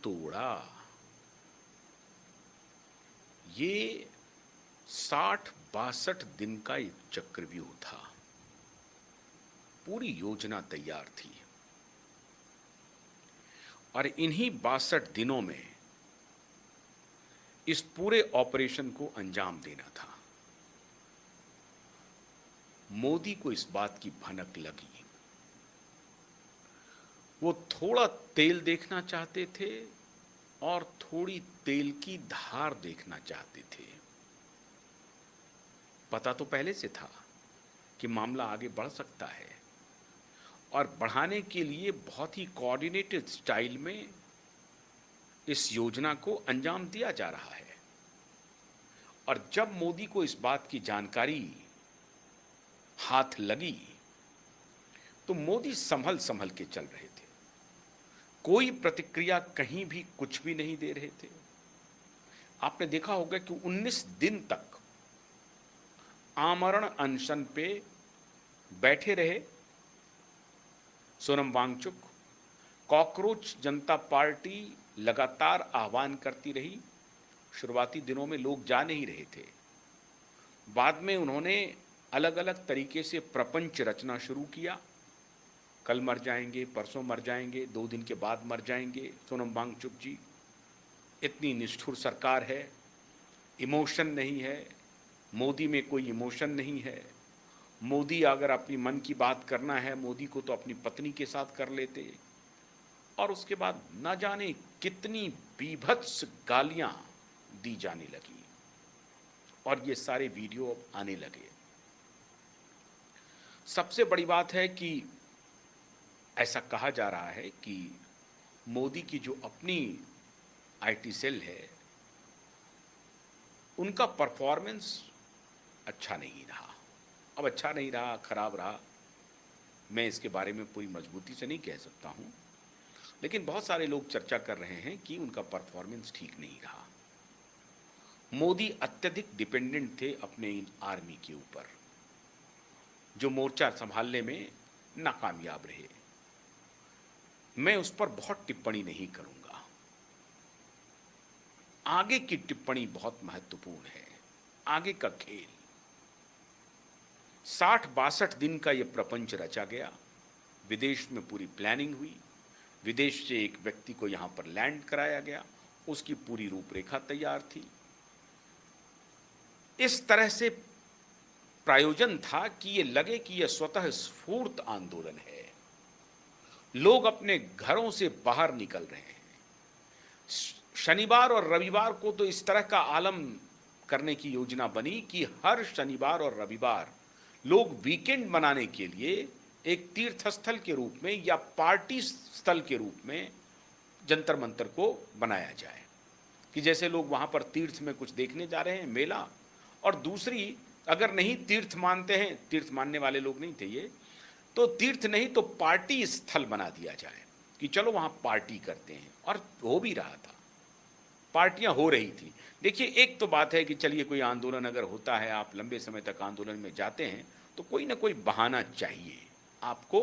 तोड़ा। ये 60-62 दिन का एक चक्रव्यूह था। पूरी योजना तैयार थी और इन्हीं 62 दिनों में इस पूरे ऑपरेशन को अंजाम देना था। मोदी को इस बात की भनक लगी। वो थोड़ा तेल देखना चाहते थे और थोड़ी तेल की धार देखना चाहते थे। पता तो पहले से था कि मामला आगे बढ़ सकता है और बढ़ाने के लिए बहुत ही कोऑर्डिनेटेड स्टाइल में इस योजना को अंजाम दिया जा रहा है। और जब मोदी को इस बात की जानकारी हाथ लगी तो मोदी संभल संभल के चल रहे थे। कोई प्रतिक्रिया कहीं भी कुछ भी नहीं दे रहे थे। आपने देखा होगा कि 19 दिन तक आमरण अनशन पे बैठे रहे सोनम वांगचुक। कॉकरोच जनता पार्टी लगातार आह्वान करती रही। शुरुआती दिनों में लोग जा नहीं रहे थे। बाद में उन्होंने अलग अलग तरीके से प्रपंच रचना शुरू किया। कल मर जाएंगे, परसों मर जाएंगे, 2 दिन के बाद मर जाएंगे सोनम वांगचुक जी। इतनी निष्ठुर सरकार है, इमोशन नहीं है, मोदी में कोई इमोशन नहीं है। मोदी अगर अपनी मन की बात करना है, मोदी को तो अपनी पत्नी के साथ कर लेते। और उसके बाद न जाने कितनी बीभत्स गालियां दी जाने लगी और ये सारे वीडियो अब आने लगे। सबसे बड़ी बात है कि ऐसा कहा जा रहा है कि मोदी की जो अपनी आईटी सेल है, उनका परफॉर्मेंस अच्छा नहीं रहा। अब अच्छा नहीं रहा, खराब रहा, मैं इसके बारे में पूरी मजबूती से नहीं कह सकता हूं, लेकिन बहुत सारे लोग चर्चा कर रहे हैं कि उनका परफॉर्मेंस ठीक नहीं रहा। मोदी अत्यधिक डिपेंडेंट थे अपने इन आर्मी के ऊपर, जो मोर्चा संभालने में नाकामयाब रहे। मैं उस पर बहुत टिप्पणी नहीं करूंगा। आगे की टिप्पणी बहुत महत्वपूर्ण है, आगे का खेल। 60-62 दिन का यह प्रपंच रचा गया। विदेश में पूरी प्लानिंग हुई, विदेश से एक व्यक्ति को यहां पर लैंड कराया गया, उसकी पूरी रूपरेखा तैयार थी। इस तरह से प्रायोजन था कि यह लगे कि यह स्वतः स्फूर्त आंदोलन है। लोग अपने घरों से बाहर निकल रहे हैं। शनिवार और रविवार को तो इस तरह का आलम करने की योजना बनी कि हर शनिवार और रविवार लोग वीकेंड मनाने के लिए एक तीर्थ स्थल के रूप में या पार्टी स्थल के रूप में जंतर मंतर को बनाया जाए, कि जैसे लोग वहां पर तीर्थ में कुछ देखने जा रहे हैं, मेला। और दूसरी, अगर नहीं तीर्थ मानते हैं, तीर्थ मानने वाले लोग नहीं थे ये, तो तीर्थ नहीं तो पार्टी स्थल बना दिया जाए कि चलो वहां पार्टी करते हैं। और हो भी रहा था, पार्टियां हो रही थी। देखिए, एक तो बात है कि चलिए कोई आंदोलन अगर होता है, आप लंबे समय तक आंदोलन में जाते हैं, तो कोई ना कोई बहाना चाहिए आपको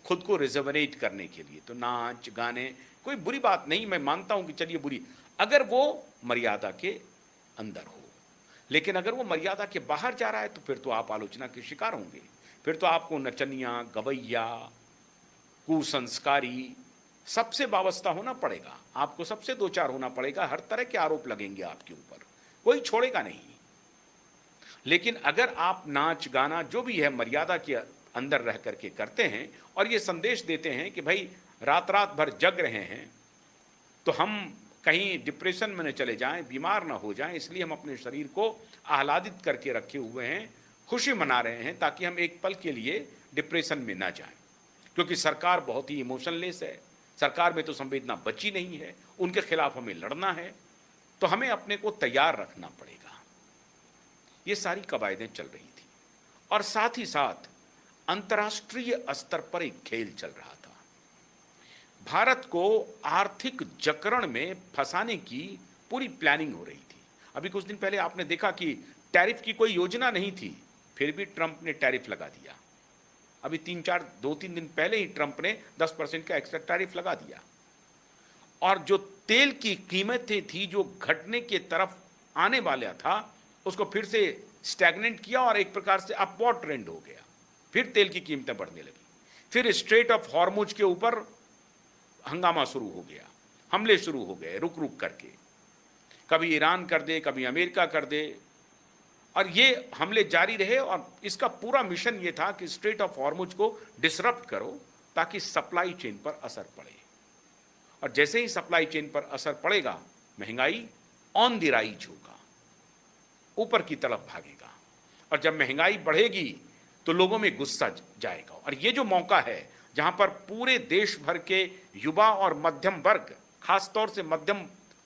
खुद को रिजर्वनेट करने के लिए। तो नाच गाने कोई बुरी बात नहीं, मैं मानता हूं कि चलिए बुरी, अगर वो मर्यादा के अंदर हो। लेकिन अगर वो मर्यादा के बाहर जा रहा है तो फिर तो आप आलोचना के शिकार होंगे। फिर तो आपको नचनिया, गवैया, कुसंस्कारी सबसे वाबस्ता होना पड़ेगा, आपको सबसे दो चार होना पड़ेगा। हर तरह के आरोप लगेंगे आपके ऊपर, कोई छोड़ेगा नहीं। लेकिन अगर आप नाच गाना जो भी है मर्यादा के अंदर रह करके करते हैं और ये संदेश देते हैं कि भाई रात रात भर जग रहे हैं तो हम कहीं डिप्रेशन में न चले जाएं, बीमार ना हो जाएं, इसलिए हम अपने शरीर को आह्लादित करके रखे हुए हैं, खुशी मना रहे हैं ताकि हम एक पल के लिए डिप्रेशन में ना जाएं। क्योंकि सरकार बहुत ही इमोशनलेस है, सरकार में तो संवेदना बची नहीं है, उनके खिलाफ हमें लड़ना है, तो हमें अपने को तैयार रखना पड़ेगा। ये सारी कवायदें चल रही थी और साथ ही साथ अंतर्राष्ट्रीय स्तर पर एक खेल चल रहा था। भारत को आर्थिक जकड़न में फंसाने की पूरी प्लानिंग हो रही थी। अभी कुछ दिन पहले आपने देखा कि टैरिफ की कोई योजना नहीं थी, फिर भी ट्रंप ने टैरिफ लगा दिया। अभी 2-3 दिन पहले ही ट्रंप ने 10% का एक्स्ट्रा टैरिफ लगा दिया। और जो तेल की कीमतें थी जो घटने की तरफ आने वाला था, उसको फिर से स्टैग्नेंट किया और एक प्रकार से अपवर्ड ट्रेंड हो गया। फिर तेल की कीमतें बढ़ने लगी। फिर स्ट्रेट ऑफ हॉर्मुज के ऊपर हंगामा शुरू हो गया, हमले शुरू हो गए रुक रुक करके, कभी ईरान कर दे, कभी अमेरिका कर दे, और ये हमले जारी रहे। और इसका पूरा मिशन ये था कि स्ट्रेट ऑफ हॉर्मुज को डिसरप्ट करो ताकि सप्लाई चेन पर असर पड़े। और जैसे ही सप्लाई चेन पर असर पड़ेगा, महंगाई ऑन द राइज होगा, ऊपर की तरफ भागेगा। और जब महंगाई बढ़ेगी तो लोगों में गुस्सा जाएगा। और ये जो मौका है जहां पर पूरे देश भर के युवा और मध्यम वर्ग, खासतौर से मध्यम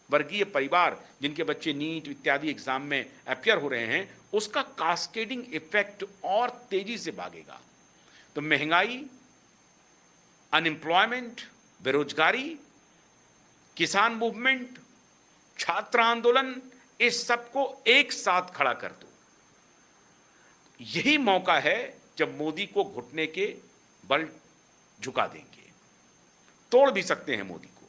वर्गीय परिवार जिनके बच्चे नीट इत्यादि एग्जाम में अपियर हो रहे हैं, उसका कास्केडिंग इफेक्ट और तेजी से भागेगा। तो महंगाई, अनएम्प्लॉयमेंट, बेरोजगारी, किसान मूवमेंट, छात्र आंदोलन, इस सबको एक साथ खड़ा कर दो। यही मौका है जब मोदी को घुटने के बल झुका देंगे। तोड़ भी सकते हैं मोदी को,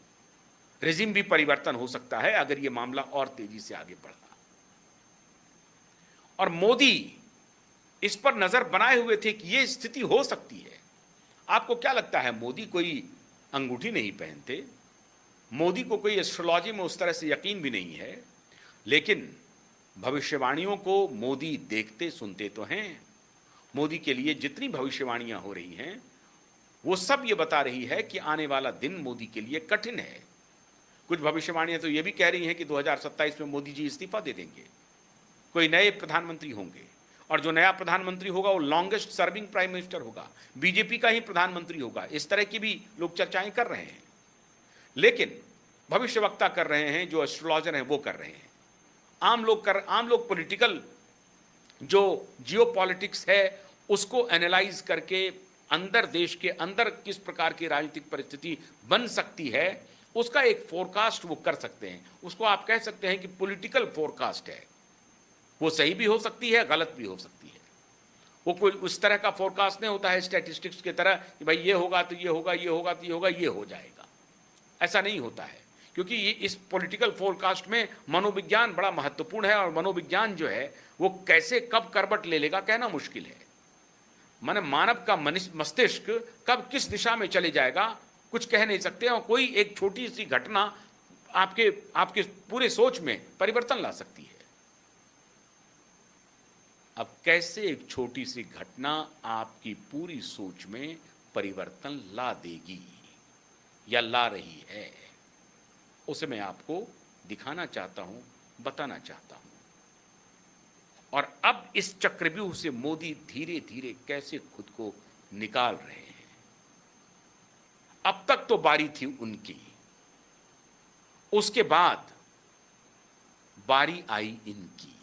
रेजिम भी परिवर्तन हो सकता है अगर यह मामला और तेजी से आगे बढ़ा। और मोदी इस पर नजर बनाए हुए थे कि यह स्थिति हो सकती है। आपको क्या लगता है, मोदी कोई अंगूठी नहीं पहनते, मोदी को कोई एस्ट्रोलॉजी में उस तरह से यकीन भी नहीं है, लेकिन भविष्यवाणियों को मोदी देखते सुनते तो हैं। मोदी के लिए जितनी भविष्यवाणियां हो रही हैं वो सब ये बता रही है कि आने वाला दिन मोदी के लिए कठिन है। कुछ भविष्यवाणियां तो ये भी कह रही हैं कि 2027 में मोदी जी इस्तीफा दे देंगे, कोई नए प्रधानमंत्री होंगे, और जो नया प्रधानमंत्री होगा वो लॉन्गेस्ट सर्विंग प्राइम मिनिस्टर होगा, बीजेपी का ही प्रधानमंत्री होगा। इस तरह की भी लोग चर्चाएं कर रहे हैं। लेकिन भविष्यवक्ता कर रहे हैं, जो एस्ट्रोलॉजर हैं वो कर रहे हैं। आम लोग पॉलिटिकल जो जियो पॉलिटिक्स है उसको एनालाइज करके अंदर, देश के अंदर किस प्रकार की राजनीतिक परिस्थिति बन सकती है उसका एक फोरकास्ट वो कर सकते हैं। उसको आप कह सकते हैं कि पॉलिटिकल फोरकास्ट है। वो सही भी हो सकती है, गलत भी हो सकती है। वो कोई उस तरह का फोरकास्ट नहीं होता है स्टैटिस्टिक्स की तरह कि भाई ये होगा तो ये होगा, ये होगा तो ये होगा, ये हो जाएगा। ऐसा नहीं होता है, क्योंकि ये इस पॉलिटिकल फोरकास्ट में मनोविज्ञान बड़ा महत्वपूर्ण है। और मनोविज्ञान जो है वो कैसे कब करवट ले लेगा कहना मुश्किल है। माने मानव का मस्तिष्क कब किस दिशा में चले जाएगा कुछ कह नहीं सकते, और कोई एक छोटी सी घटना आपके पूरे सोच में परिवर्तन ला सकती है। अब कैसे एक छोटी सी घटना आपकी पूरी सोच में परिवर्तन ला देगी या ला रही है, उसे मैं आपको दिखाना चाहता हूं, बताना चाहता हूं। और अब इस चक्रव्यूह से मोदी धीरे धीरे कैसे खुद को निकाल रहे हैं। अब तक तो बारी थी उनकी, उसके बाद बारी आई इनकी।